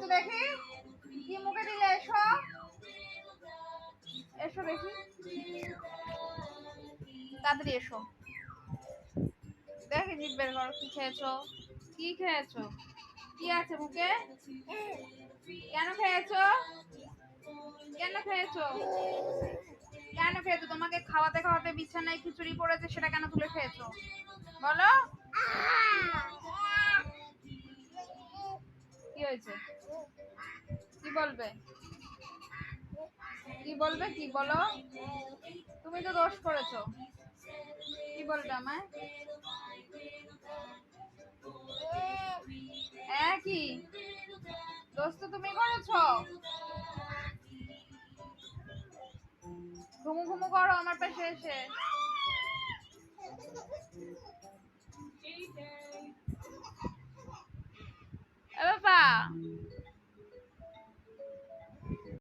তো দেখি কি মুখে দিলে, এসো এসো দেখি, তাড়াতাড়ি এসো, দেখি জিভ বের করো, কি খেয়েছো, কি খেয়েছো, কি আছে মুখে, কেন খেয়েছো, কেন খেয়েছো, কেন খেয়েছো, তোমাকে খাওয়াতে খাওয়াতে বিছানায় খিচুড়ি পড়েছে, সেটা কেন তুলে খেয়েছো বলো, কি হয়েছে, কি বলবে, কি বলবে, কি বলো, তুমি তো দোষ করেছো, কি বলবে আমায়, কি দোষ তো তুমি করেছো, ঘুমু ঘুমু করো আমার পাশে এসে, বাবা